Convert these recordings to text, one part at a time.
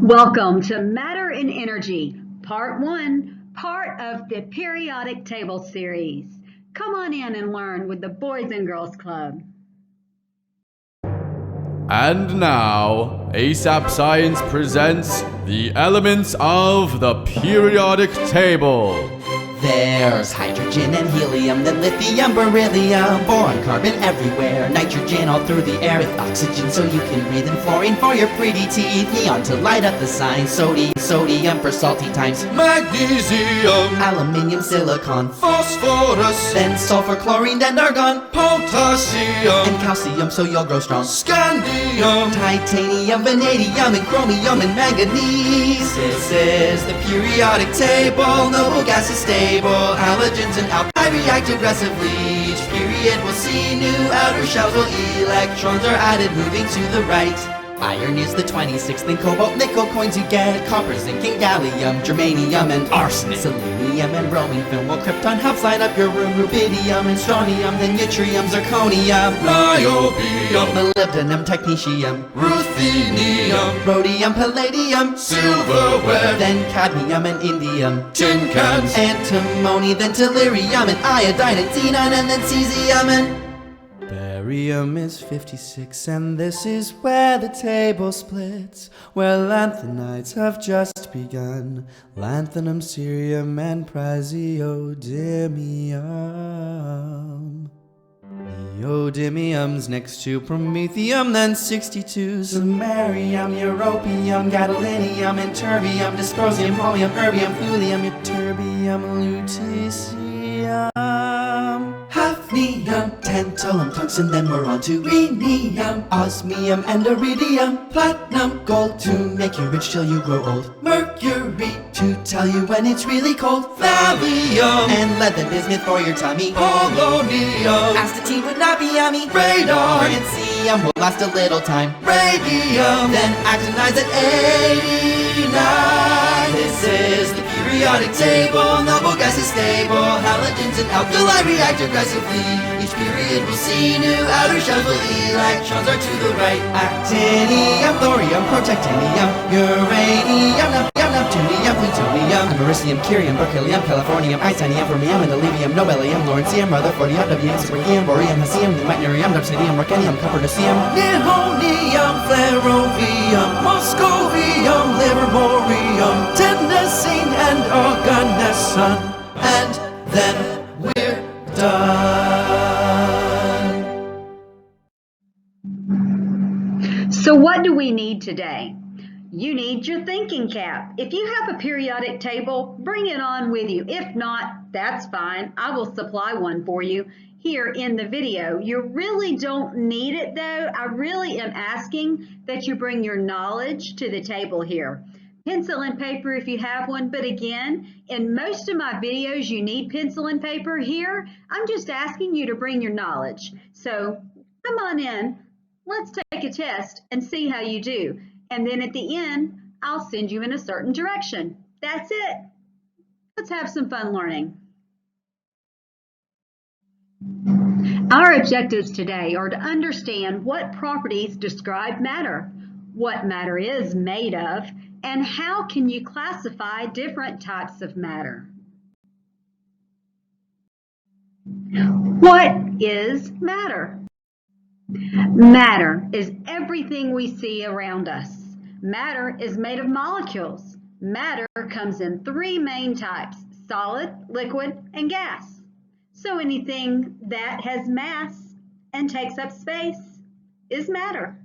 Welcome to Matter and Energy, Part 1, part of the Periodic Table series. Come on in and learn with the Boys and Girls Club. And now, ASAP Science presents the elements of the periodic table. There's hydrogen and helium, then lithium, beryllium, boron, carbon everywhere, nitrogen all through the air with oxygen so you can breathe, and fluorine for your pretty teeth, neon to light up the sign, sodium for salty times, magnesium, aluminium, silicon, phosphorus, then sulfur, chlorine, and argon, potassium, and calcium so you'll grow strong, scandium, titanium, vanadium, and chromium, and manganese. This is the periodic table, noble gases stable, halogens and alkyl react aggressively. Each period will see new outer shells while electrons are added, moving to the right. Iron is the 26th, then cobalt, nickel coins you get, copper, zinc, and gallium, germanium, and arsenic, selenium, and bromine film, while krypton helps light up your room, rubidium, and strontium, then yttrium, zirconium, niobium, molybdenum, technetium, ruthenium, rhodium, palladium, silverware, then cadmium and indium, tin cans, antimony, then tellurium, and iodine, and xenon, and then cesium, and barium is 56, and this is where the table splits, where lanthanides have just begun, lanthanum, cerium, and praseodymium. Neodymium's next to promethium, then 62, samarium, europium, gadolinium, and terbium, dysprosium, holmium, erbium, thulium, ytterbium, lutetium, hafnium, tantalum, tungsten, then we're on to rhenium, osmium, and iridium, platinum, gold to make you rich till you grow old, mercury to tell you when it's really cold, thallium, and lead, the bismuth for your tummy, polonium, astatine would not be yummy, radon, francium will last a little time, radium, then actinides at 89. This is the periodic table, noble gas is stable, halogens and alkali react aggressively. Each period will see new outer shells while electrons are to the right. Actinium, thorium, protactinium, uranium, neptunium, plutonium, americium, curium, berkelium, californium, itanium, fermium, and olevium, nobelium, lawrencium, rutherfordium, wm, sprigium, boreum, hesium, pneumatium, dubsidium, rhenium, copernicium, nihonium, flerovium, moscovium, livermorium, tennessine, and oganesson, and then we're done. So what do we need today? You need your thinking cap. If you have a periodic table, bring it on with you. If not, that's fine. I will supply one for you here in the video. You really don't need it though. I really am asking that you bring your knowledge to the table here. Pencil and paper if you have one, but again, in most of my videos you need pencil and paper. Here, I'm just asking you to bring your knowledge. So come on in, let's take a test and see how you do. And then at the end, I'll send you in a certain direction. That's it. Let's have some fun learning. Our objectives today are to understand what properties describe matter, what matter is made of, and how can you classify different types of matter. What is matter? Matter is everything we see around us. Matter is made of molecules. Matter comes in three main types: solid, liquid, and gas. So anything that has mass and takes up space is matter.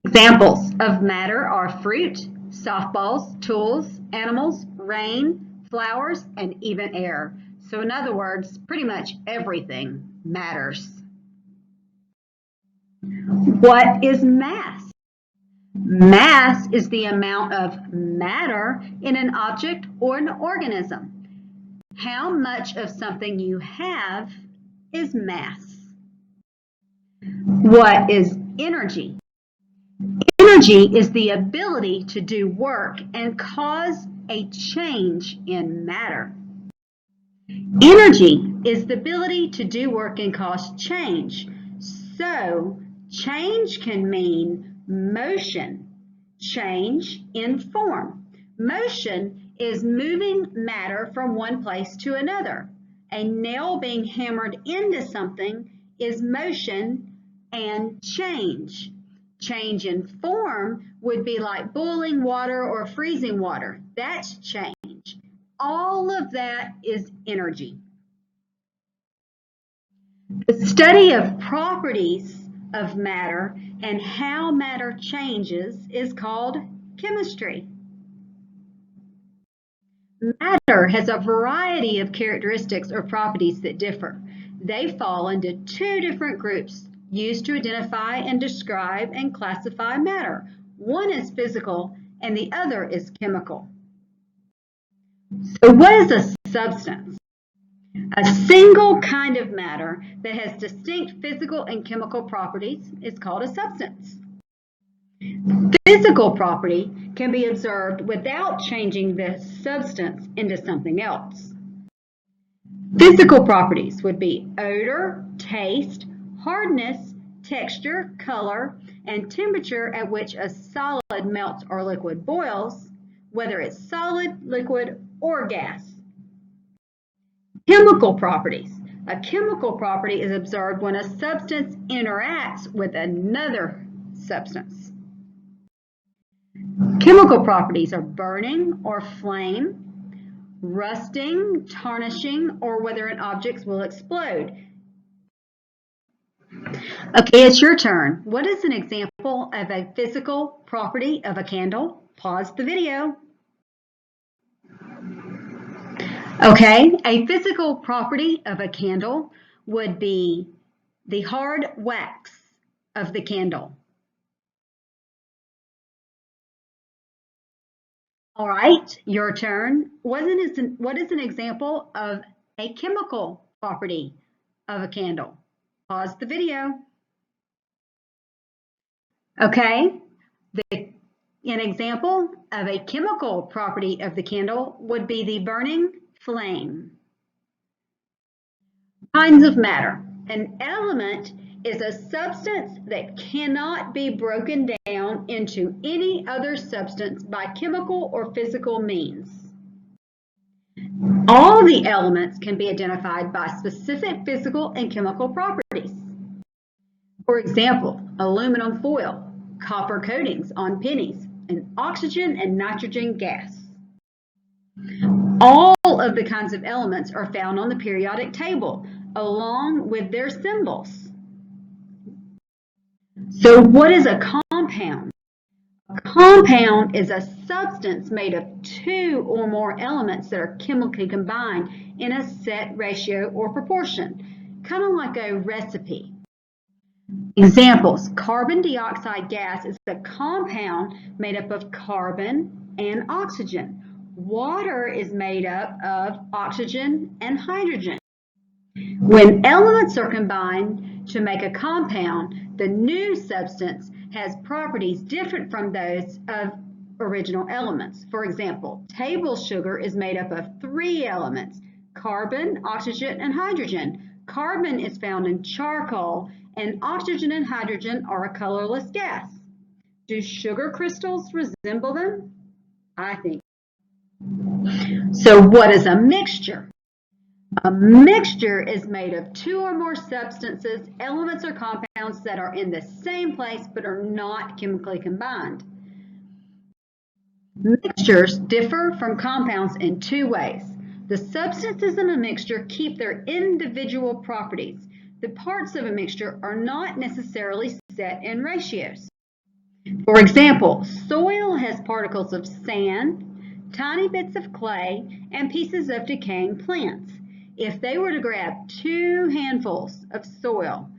Examples of matter are fruit, softballs, tools, animals, rain, flowers, and even air. So in other words, pretty much everything matters. What is mass? Mass is the amount of matter in an object or an organism. How much of something you have is mass. What is energy? Energy is the ability to do work and cause a change in matter. Energy is the ability to do work and cause change. So change can mean motion. change in form. Motion is moving matter from one place to another. A nail being hammered into something is motion and change. Change in form would be like boiling water or freezing water. That's change. All of that is energy. The study of properties of matter and how matter changes is called chemistry. Matter has a variety of characteristics or properties that differ. They fall into two different groups used to identify and describe and classify matter. One is physical and the other is chemical. So what is a substance? A single kind of matter that has distinct physical and chemical properties is called a substance. Physical property can be observed without changing the substance into something else. Physical properties would be odor, taste, hardness, texture, color, and temperature at which a solid melts or liquid boils, whether it's solid, liquid, or gas. Chemical properties. A chemical property is observed when a substance interacts with another substance. Chemical properties are burning or flame, rusting, tarnishing, or whether an object will explode. Okay, it's your turn. What is an example of a physical property of a candle? Pause the video. Okay, a physical property of a candle would be the hard wax of the candle. All right, your turn. What is an example of a chemical property of a candle? Pause the video. Okay, an example of a chemical property of the candle would be the burning flame. Kinds of matter. An element is a substance that cannot be broken down into any other substance by chemical or physical means. All the elements can be identified by specific physical and chemical properties. For example, aluminum foil, copper coatings on pennies, and oxygen and nitrogen gas. All of the kinds of elements are found on the periodic table, along with their symbols. So what is a compound? A compound is a substance made of two or more elements that are chemically combined in a set ratio or proportion, kind of like a recipe. Examples: carbon dioxide gas is a compound made up of carbon and oxygen. Water is made up of oxygen and hydrogen. When elements are combined to make a compound, the new substance has properties different from those of original elements. For example, table sugar is made up of three elements: carbon, oxygen, and hydrogen. Carbon is found in charcoal, and oxygen and hydrogen are a colorless gas. Do sugar crystals resemble them? I think. So what is a mixture? A mixture is made of two or more substances, elements, or compounds that are in the same place but are not chemically combined. Mixtures differ from compounds in two ways. The substances in a mixture keep their individual properties. The parts of a mixture are not necessarily set in ratios. For example, soil has particles of sand, tiny bits of clay, and pieces of decaying plants. If they were to grab 2 handfuls of soil,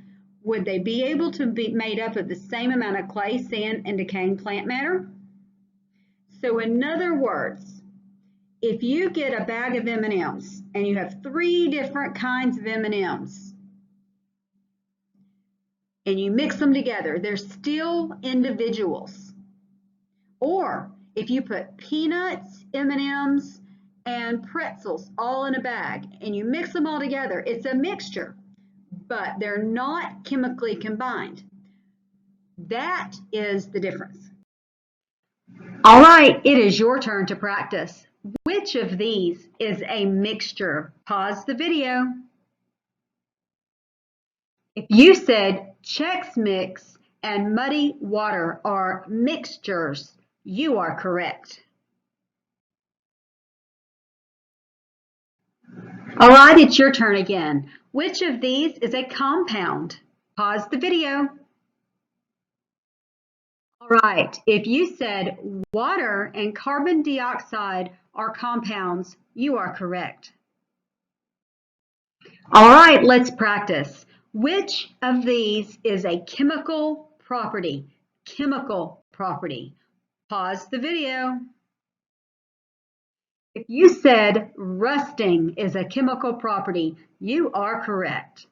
would they be able to be made up of the same amount of clay, sand, and decaying plant matter? So in other words, if you get a bag of M&Ms and you have 3 different kinds of M&Ms and you mix them together, they're still individuals. Or if you put peanuts, M&Ms, and pretzels all in a bag and you mix them all together, it's a mixture, but they're not chemically combined. That is the difference. All right, it is your turn to practice. Which of these is a mixture? Pause the video. If you said Chex Mix and Muddy Water are mixtures, you are correct. All right, it's your turn again. Which of these is a compound? Pause the video. All right, if you said water and carbon dioxide are compounds, you are correct. All right, let's practice. Which of these is a chemical property? Chemical property. Pause the video. If you said rusting is a chemical property, you are correct.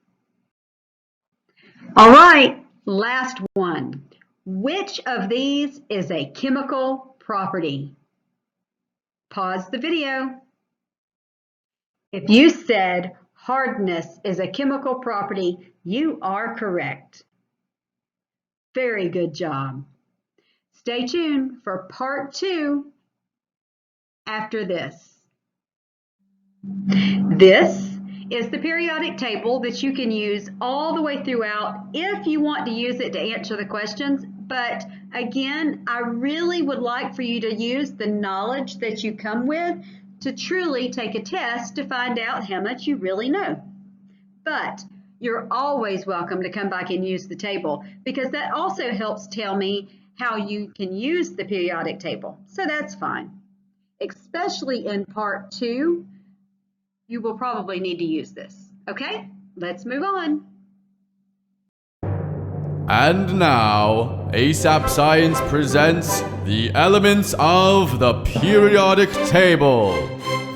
All right, last one. Which of these is a chemical property? Pause the video. If you said hardness is a chemical property, you are correct. Very good job. Stay tuned for part 2 after this. This is the periodic table that you can use all the way throughout if you want to use it to answer the questions. But again, I really would like for you to use the knowledge that you come with to truly take a test to find out how much you really know. But you're always welcome to come back and use the table because that also helps tell me how you can use the periodic table. So that's fine. Especially in part 2, you will probably need to use this. Okay, let's move on. And now, ASAP Science presents the elements of the periodic table.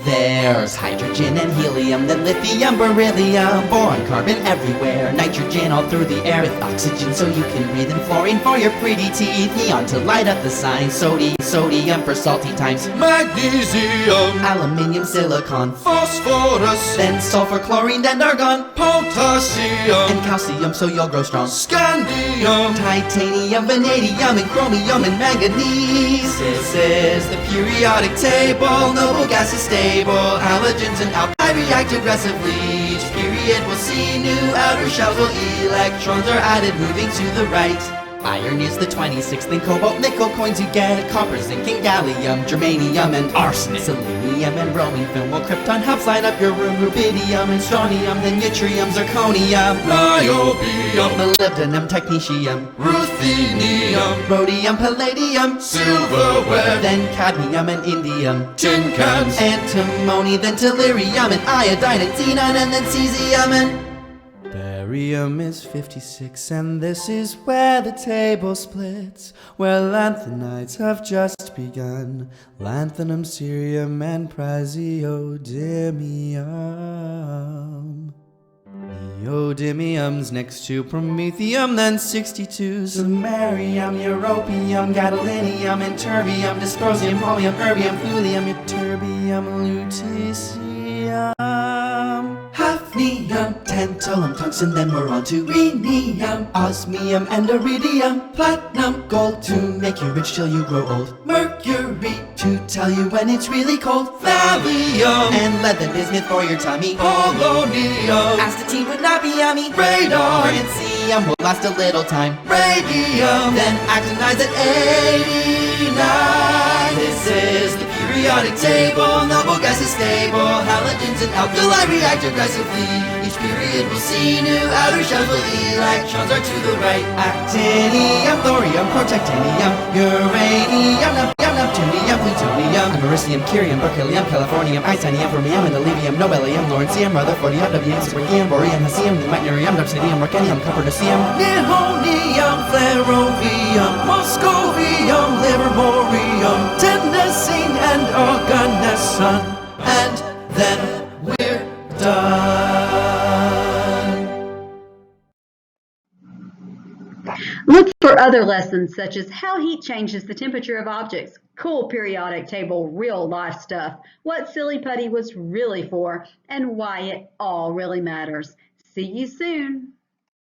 There's hydrogen and helium, then lithium, beryllium, boron, carbon everywhere, nitrogen all through the air with oxygen so you can breathe, and fluorine for your pretty teeth, neon to light up the signs, sodium for salty times, Magnesium, aluminium, silicon, phosphorus, then sulfur, chlorine, and argon, potassium, and calcium so you'll grow strong, scandium, titanium, vanadium, and chromium, and manganese. This is the periodic table, noble gases stable, halogens and alkyl react aggressively. Each period will see new outer shells while electrons are added, moving to the right. Iron is the 26th, then cobalt, nickel coins you get, copper, zinc, and gallium, germanium, and arsenic, selenium, and bromine film, while krypton helps light up your room, rubidium, and strontium, then yttrium, zirconium, niobium, molybdenum, technetium, ruthenium, rhodium, palladium, silverware, then cadmium and indium, tin cans, antimony, then tellurium, and iodine, and xenon, and then cesium, and barium is 56, and this is where the table splits, where lanthanides have just begun, lanthanum, cerium, and praseodymium. Neodymium's next to promethium, then 62, samarium, europium, gadolinium, and terbium, dysprosium, holmium, erbium, thulium, ytterbium, lutetium, hafnium, tantalum, tungsten, then we're on to rhenium, osmium, and iridium, platinum, gold to make you rich till you grow old, mercury to tell you when it's really cold, thallium, and lead, then bismuth for your tummy, polonium, astatine would not be yummy, radon, francium will last a little time, radium, then actinize at 89. This is the periodic table, noble gases stable, halogens and alkali react aggressively. Each period will see new outer shells while electrons are to the right. Actinium, thorium, protactinium, uranium, neptunium, plutonium, americium, curium, berkelium, californium, isonium, fermium, and olivinium, nobelium, lawrencium, rutherfordium, wm, sprigium, boreum, hesium, meitnerium, dubsidium, rhenium, copernicium, nihonium, flerovium, moscovium, livermorium, tennessine, and organesson, and then we're done. Look for other lessons such as how heat changes the temperature of objects, cool periodic table, real life stuff, what silly putty was really for, and why it all really matters. See you soon.